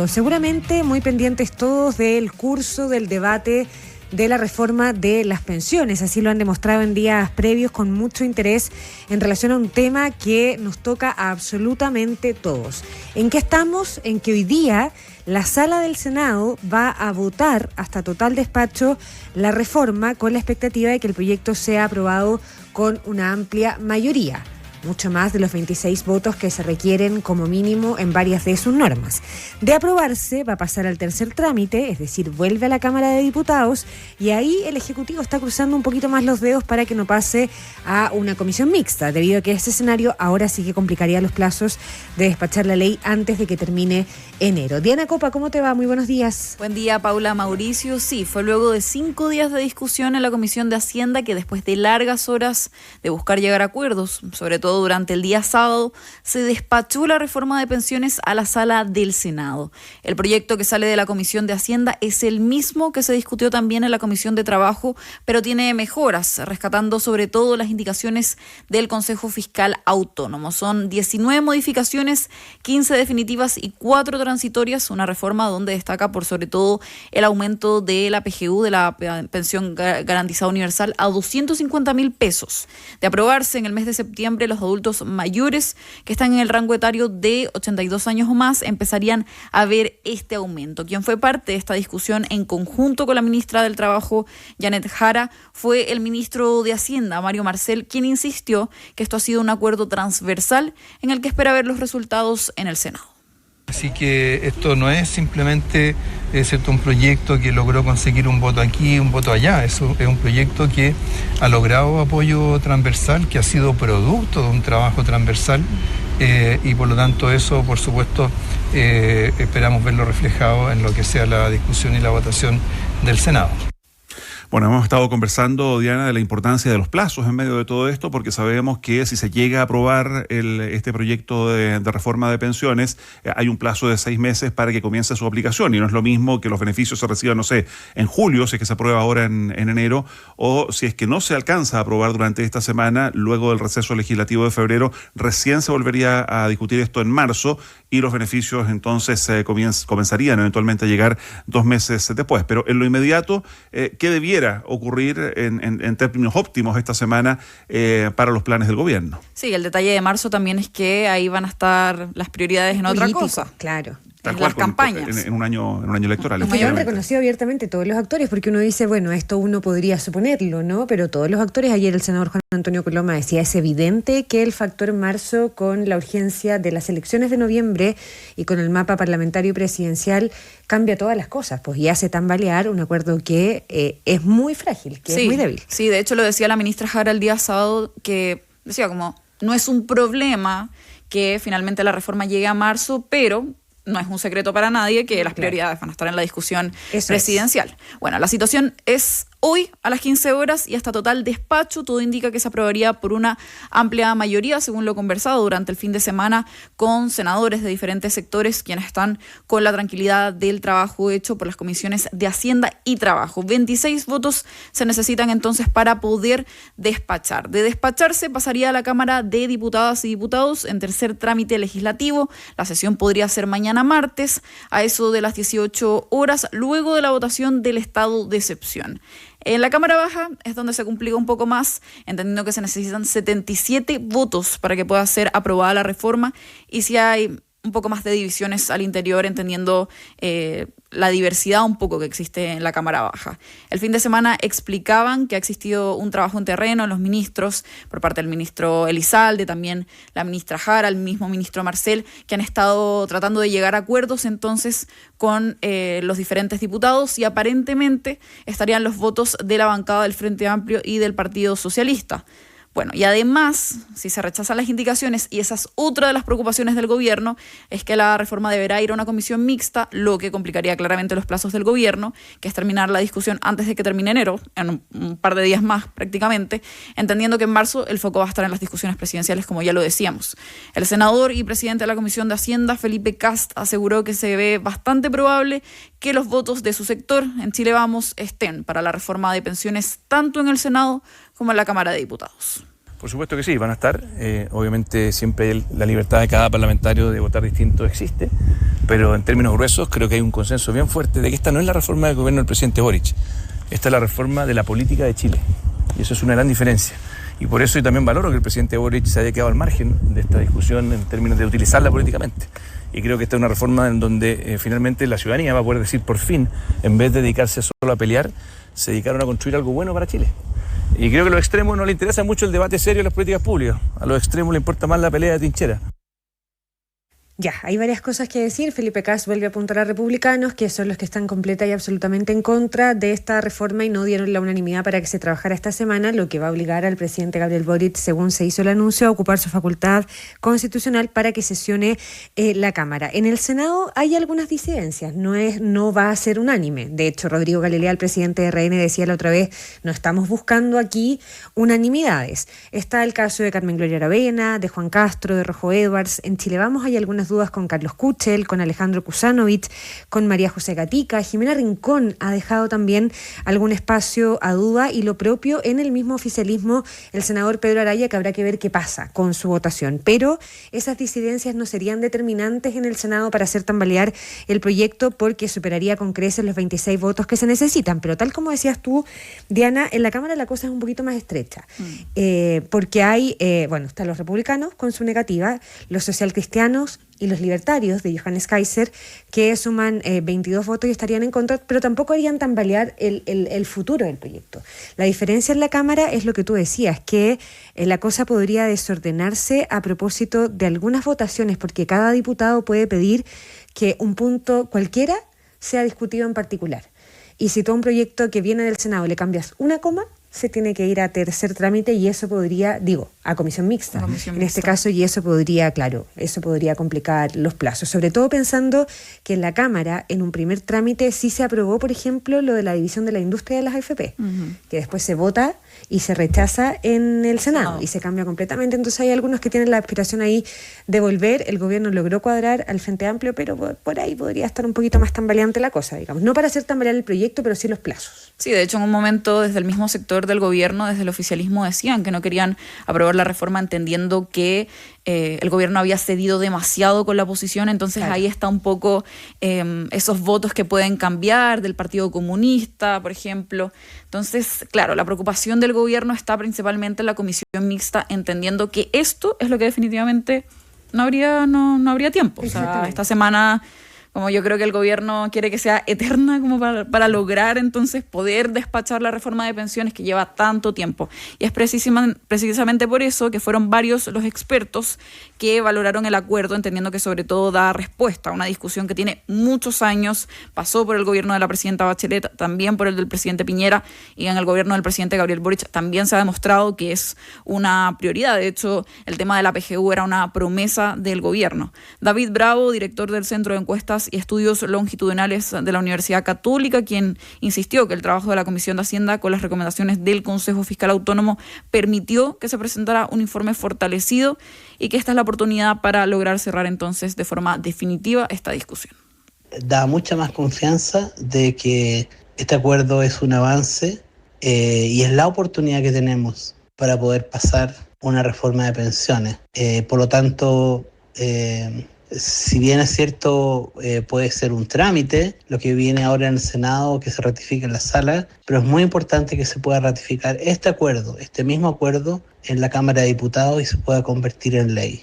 Seguramente muy pendientes todos del curso del debate de la reforma de las pensiones. Así lo han demostrado en días previos con mucho interés en relación a un tema que nos toca a absolutamente todos. ¿En qué estamos? En que hoy día la sala del Senado va a votar hasta total despacho la reforma con la expectativa de que el proyecto sea aprobado con una amplia mayoría. Mucho más de los 26 votos que se requieren como mínimo en varias de sus normas. De aprobarse, va a pasar al tercer trámite, es decir, vuelve a la Cámara de Diputados y ahí el Ejecutivo está cruzando un poquito más los dedos para que no pase a una comisión mixta, debido a que ese escenario ahora sí que complicaría los plazos de despachar la ley antes de que termine enero. Diana Copa, ¿cómo te va? Muy buenos días. Buen día, Paula, Mauricio. Sí, fue luego de 5 días de discusión en la Comisión de Hacienda que después de largas horas de buscar llegar a acuerdos, sobre todo durante el día sábado, se despachó la reforma de pensiones a la sala del Senado. El proyecto que sale de la Comisión de Hacienda es el mismo que se discutió también en la Comisión de Trabajo, pero tiene mejoras, rescatando sobre todo las indicaciones del Consejo Fiscal Autónomo. Son 19 modificaciones, 15 definitivas y 4 transitorias, una reforma donde destaca por sobre todo el aumento de la PGU, de la pensión garantizada universal, a 250.000 pesos. De aprobarse en el mes de septiembre, los adultos mayores que están en el rango etario de 82 años o más empezarían a ver este aumento. Quien fue parte de esta discusión en conjunto con la ministra del Trabajo, Janet Jara, fue el ministro de Hacienda, Mario Marcel, quien insistió que esto ha sido un acuerdo transversal en el que espera ver los resultados en el Senado. Así que esto no es simplemente un proyecto que logró conseguir un voto aquí, un voto allá. Eso es un proyecto que ha logrado apoyo transversal, que ha sido producto de un trabajo transversal y por lo tanto eso, por supuesto, esperamos verlo reflejado en lo que sea la discusión y la votación del Senado. Bueno, hemos estado conversando, Diana, de la importancia de los plazos en medio de todo esto, porque sabemos que si se llega a aprobar este proyecto de reforma de pensiones, hay un plazo de 6 meses para que comience su aplicación, y no es lo mismo que los beneficios se reciban, no sé, en julio, si es que se aprueba ahora en enero, o si es que no se alcanza a aprobar durante esta semana, luego del receso legislativo de febrero, recién se volvería a discutir esto en marzo, y los beneficios entonces comenzarían eventualmente a llegar 2 meses después. Pero en lo inmediato, ¿qué debiera ocurrir en términos óptimos esta semana para los planes del gobierno? Sí, el detalle de marzo también es que ahí van a estar las prioridades en otra cosa. Claro. En las campañas. En un año electoral. Lo han reconocido abiertamente todos los actores, porque uno dice, bueno, esto uno podría suponerlo, ¿no? Pero todos los actores, ayer el senador Juan Antonio Coloma decía, es evidente que el factor marzo con la urgencia de las elecciones de noviembre y con el mapa parlamentario y presidencial cambia todas las cosas, pues, y hace tambalear un acuerdo que es muy frágil, que es muy débil. Sí, de hecho lo decía la ministra Jara el día sábado, que decía como, no es un problema que finalmente la reforma llegue a marzo, pero no es un secreto para nadie que las prioridades van a estar en la discusión presidencial. Bueno, la situación es hoy a las 15 horas y hasta total despacho. Todo indica que se aprobaría por una amplia mayoría, según lo conversado durante el fin de semana con senadores de diferentes sectores, quienes están con la tranquilidad del trabajo hecho por las comisiones de Hacienda y Trabajo. 26 votos se necesitan entonces para poder despachar. De despacharse pasaría a la Cámara de Diputadas y Diputados en tercer trámite legislativo. La sesión podría ser mañana martes, a eso de las 18 horas, luego de la votación del estado de excepción. En la Cámara Baja es donde se complica un poco más, entendiendo que se necesitan 77 votos para que pueda ser aprobada la reforma, y si hay un poco más de divisiones al interior, entendiendo la diversidad un poco que existe en la Cámara Baja. El fin de semana explicaban que ha existido un trabajo en terreno en los ministros, por parte del ministro Elizalde, también la ministra Jara, el mismo ministro Marcel, que han estado tratando de llegar a acuerdos entonces con los diferentes diputados, y aparentemente estarían los votos de la bancada del Frente Amplio y del Partido Socialista. Bueno, y además, si se rechazan las indicaciones, y esa es otra de las preocupaciones del gobierno, es que la reforma deberá ir a una comisión mixta, lo que complicaría claramente los plazos del gobierno, que es terminar la discusión antes de que termine enero, en un par de días más prácticamente, entendiendo que en marzo el foco va a estar en las discusiones presidenciales, como ya lo decíamos. El senador y presidente de la Comisión de Hacienda, Felipe Kast, aseguró que se ve bastante probable que los votos de su sector, en Chile Vamos, estén para la reforma de pensiones tanto en el Senado como en la Cámara de Diputados. Por supuesto que sí, van a estar. Obviamente siempre la libertad de cada parlamentario de votar distinto existe, pero en términos gruesos creo que hay un consenso bien fuerte de que esta no es la reforma del gobierno del presidente Boric, esta es la reforma de la política de Chile, y eso es una gran diferencia. Y por eso yo también valoro que el presidente Boric se haya quedado al margen de esta discusión en términos de utilizarla políticamente. Y creo que esta es una reforma en donde finalmente la ciudadanía va a poder decir por fin, en vez de dedicarse solo a pelear, se dedicaron a construir algo bueno para Chile. Y creo que a los extremos no les interesa mucho el debate serio de las políticas públicas. A los extremos les importa más la pelea de trinchera. Ya, hay varias cosas que decir. Felipe Kast vuelve a apuntar a republicanos, que son los que están completa y absolutamente en contra de esta reforma y no dieron la unanimidad para que se trabajara esta semana, lo que va a obligar al presidente Gabriel Boric, según se hizo el anuncio, a ocupar su facultad constitucional para que sesione la Cámara. En el Senado hay algunas disidencias, no va a ser unánime. De hecho, Rodrigo Galilea, el presidente de RN, decía la otra vez, no estamos buscando aquí unanimidades. Está el caso de Carmen Gloria Aravena, de Juan Castro, de Rojo Edwards. En Chile Vamos hay algunas dudas con Carlos Kuchel, con Alejandro Kusanovich, con María José Gatica. Jimena Rincón ha dejado también algún espacio a duda, y lo propio en el mismo oficialismo el senador Pedro Araya, que habrá que ver qué pasa con su votación. Pero esas disidencias no serían determinantes en el Senado para hacer tambalear el proyecto, porque superaría con creces los 26 votos que se necesitan. Pero tal como decías tú, Diana, en la Cámara la cosa es un poquito más estrecha, porque hay, están los republicanos con su negativa, los socialcristianos y los libertarios de Johannes Kaiser, que suman 22 votos y estarían en contra, pero tampoco harían tambalear el futuro del proyecto. La diferencia en la Cámara es lo que tú decías, que la cosa podría desordenarse a propósito de algunas votaciones, porque cada diputado puede pedir que un punto cualquiera sea discutido en particular. Y si tú a un proyecto que viene del Senado le cambias una coma, se tiene que ir a tercer trámite, y eso podría, a comisión mixta. En este caso, y eso podría complicar los plazos, sobre todo pensando que en la Cámara, en un primer trámite, sí se aprobó, por ejemplo, lo de la división de la industria de las AFP, que después se vota y se rechaza en el Senado, y se cambia completamente. Entonces hay algunos que tienen la aspiración ahí de volver. El gobierno logró cuadrar al Frente Amplio, pero por ahí podría estar un poquito más tambaleante la cosa, digamos. No para hacer tambalear el proyecto, pero sí los plazos. Sí, de hecho, en un momento, desde el mismo sector del gobierno, desde el oficialismo, decían que no querían aprobar la reforma, entendiendo que el gobierno había cedido demasiado con la oposición. Entonces ahí está un poco esos votos que pueden cambiar del Partido Comunista, por ejemplo. Entonces, claro, la preocupación del gobierno está principalmente en la comisión mixta, entendiendo que esto es lo que definitivamente no habría tiempo. O sea, esta semana, como yo creo que el gobierno quiere que sea eterna como para lograr entonces poder despachar la reforma de pensiones que lleva tanto tiempo. Y es precisamente por eso que fueron varios los expertos que valoraron el acuerdo, entendiendo que sobre todo da respuesta a una discusión que tiene muchos años, pasó por el gobierno de la presidenta Bachelet, también por el del presidente Piñera, y en el gobierno del presidente Gabriel Boric también se ha demostrado que es una prioridad. De hecho, el tema de la PGU era una promesa del gobierno. David Bravo, director del Centro de Encuestas y Estudios Longitudinales de la Universidad Católica, quien insistió que el trabajo de la Comisión de Hacienda con las recomendaciones del Consejo Fiscal Autónomo permitió que se presentara un informe fortalecido, y que esta es la oportunidad para lograr cerrar entonces de forma definitiva esta discusión. Da mucha más confianza de que este acuerdo es un avance y es la oportunidad que tenemos para poder pasar una reforma de pensiones. Por lo tanto, si bien es cierto, puede ser un trámite, lo que viene ahora en el Senado, que se ratifique en la sala, pero es muy importante que se pueda ratificar este mismo acuerdo, en la Cámara de Diputados, y se pueda convertir en ley.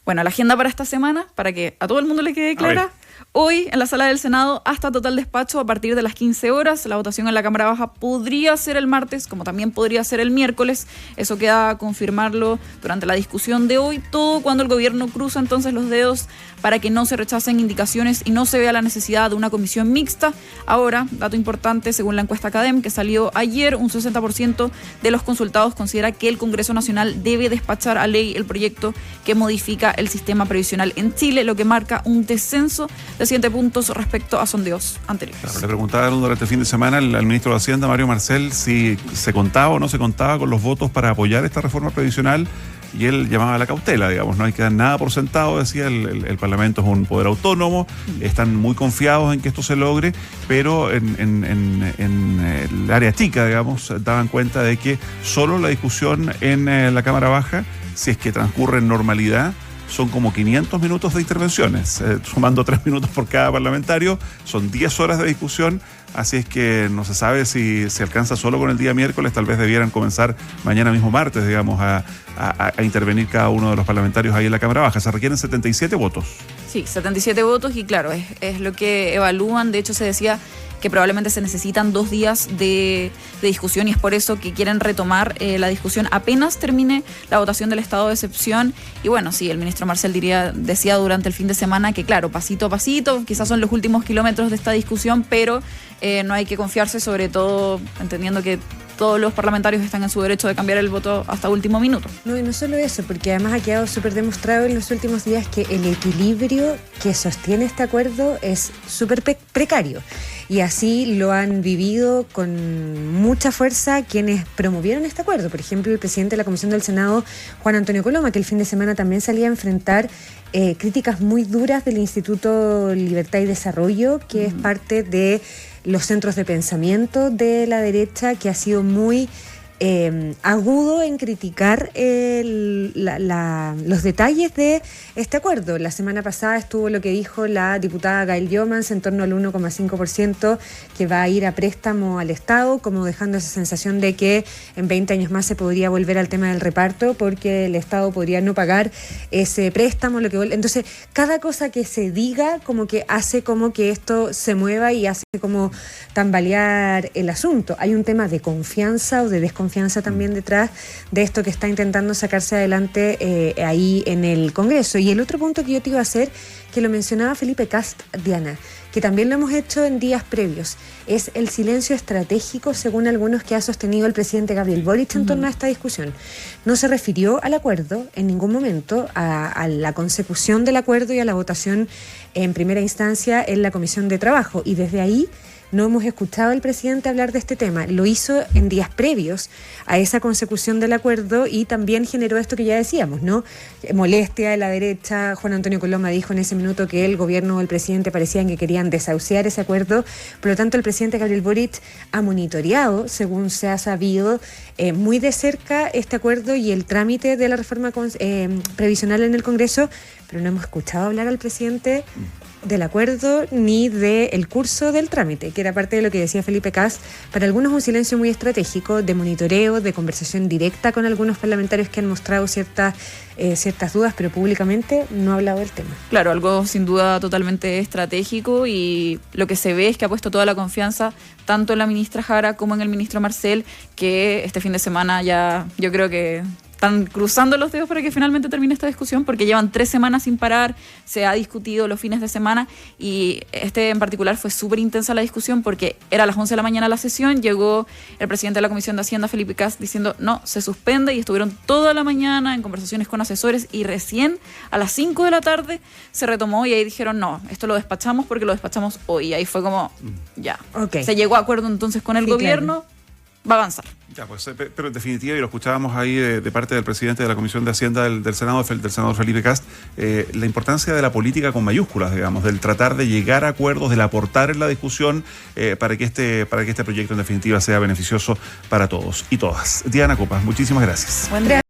Bueno, la agenda para esta semana, para que a todo el mundo le quede clara. Hoy, en la sala del Senado, hasta total despacho a partir de las 15 horas. La votación en la Cámara Baja podría ser el martes, como también podría ser el miércoles. Eso queda a confirmarlo durante la discusión de hoy. Todo cuando el gobierno cruza entonces los dedos para que no se rechacen indicaciones y no se vea la necesidad de una comisión mixta. Ahora, dato importante, según la encuesta Academ que salió ayer, un 60% de los consultados considera que el Congreso Nacional debe despachar a ley el proyecto que modifica el sistema previsional en Chile, lo que marca un descenso de 7 puntos respecto a sondeos anteriores. Claro, le preguntaron durante el fin de semana al ministro de Hacienda, Mario Marcel, si se contaba o no se contaba con los votos para apoyar esta reforma previsional. y él llamaba a la cautela, digamos, no hay que dar nada por sentado, decía, el Parlamento es un poder autónomo, están muy confiados en que esto se logre, pero en el área chica, digamos, daban cuenta de que solo la discusión en la Cámara Baja, si es que transcurre en normalidad, son como 500 minutos de intervenciones, sumando 3 minutos por cada parlamentario, son 10 horas de discusión, así es que no se sabe si se alcanza solo con el día miércoles, tal vez debieran comenzar mañana mismo martes, digamos, a intervenir cada uno de los parlamentarios ahí en la Cámara Baja. Se requieren 77 votos. Sí, 77 votos y claro, es lo que evalúan. De hecho, se decía que probablemente se necesitan 2 días de discusión y es por eso que quieren retomar la discusión apenas termine la votación del estado de excepción. Y bueno, sí, el ministro Marcel decía durante el fin de semana que claro, pasito a pasito, quizás son los últimos kilómetros de esta discusión, pero no hay que confiarse, sobre todo entendiendo que todos los parlamentarios están en su derecho de cambiar el voto hasta último minuto. No, y no solo eso, porque además ha quedado súper demostrado en los últimos días que el equilibrio que sostiene este acuerdo es súper precario. Y así lo han vivido con mucha fuerza quienes promovieron este acuerdo. Por ejemplo, el presidente de la Comisión del Senado, Juan Antonio Coloma, que el fin de semana también salía a enfrentar críticas muy duras del Instituto Libertad y Desarrollo, que es parte de los centros de pensamiento de la derecha, que ha sido muy agudo en criticar los detalles de este acuerdo. La semana pasada estuvo lo que dijo la diputada Gail Jomans en torno al 1,5% que va a ir a préstamo al Estado, como dejando esa sensación de que en 20 años más se podría volver al tema del reparto porque el Estado podría no pagar ese préstamo. Entonces, cada cosa que se diga como que hace como que esto se mueva y hace como tambalear el asunto. Hay un tema de confianza o de desconfianza también detrás de esto que está intentando sacarse adelante ahí en el Congreso. Y el otro punto que yo te iba a hacer, que lo mencionaba Felipe Kast, Diana, que también lo hemos hecho en días previos, es el silencio estratégico, según algunos, que ha sostenido el presidente Gabriel Boric en torno a esta discusión. No se refirió al acuerdo en ningún momento, a la consecución del acuerdo y a la votación en primera instancia en la Comisión de Trabajo. Y desde ahí no hemos escuchado al presidente hablar de este tema. Lo hizo en días previos a esa consecución del acuerdo y también generó esto que ya decíamos, ¿no? Molestia de la derecha. Juan Antonio Coloma dijo en ese minuto que el gobierno o el presidente parecían que querían desahuciar ese acuerdo. Por lo tanto, el presidente Gabriel Boric ha monitoreado, según se ha sabido, muy de cerca este acuerdo y el trámite de la reforma previsional en el Congreso, pero no hemos escuchado hablar al presidente del acuerdo ni del curso del trámite, que era parte de lo que decía Felipe Kast. Para algunos un silencio muy estratégico, de monitoreo, de conversación directa con algunos parlamentarios que han mostrado ciertas dudas, pero públicamente no ha hablado del tema. Claro, algo sin duda totalmente estratégico, y lo que se ve es que ha puesto toda la confianza tanto en la ministra Jara como en el ministro Marcel, que este fin de semana ya yo creo que están cruzando los dedos para que finalmente termine esta discusión, porque llevan 3 semanas sin parar, se ha discutido los fines de semana y en particular fue súper intensa la discusión porque era a las 11 de la mañana la sesión, llegó el presidente de la Comisión de Hacienda, Felipe Kast, diciendo no, se suspende, y estuvieron toda la mañana en conversaciones con asesores y recién a las 5 de la tarde se retomó y ahí dijeron no, esto lo despachamos porque lo despachamos hoy, y ahí fue como ya, se llegó a acuerdo entonces con el gobierno. Claro. Va a avanzar. Ya, pues, pero en definitiva, y lo escuchábamos ahí de parte del presidente de la Comisión de Hacienda del Senado, del senador Felipe Kast, la importancia de la política con mayúsculas, digamos, del tratar de llegar a acuerdos, del aportar en la discusión para que este proyecto en definitiva sea beneficioso para todos y todas. Diana Copas, muchísimas gracias. Buen día.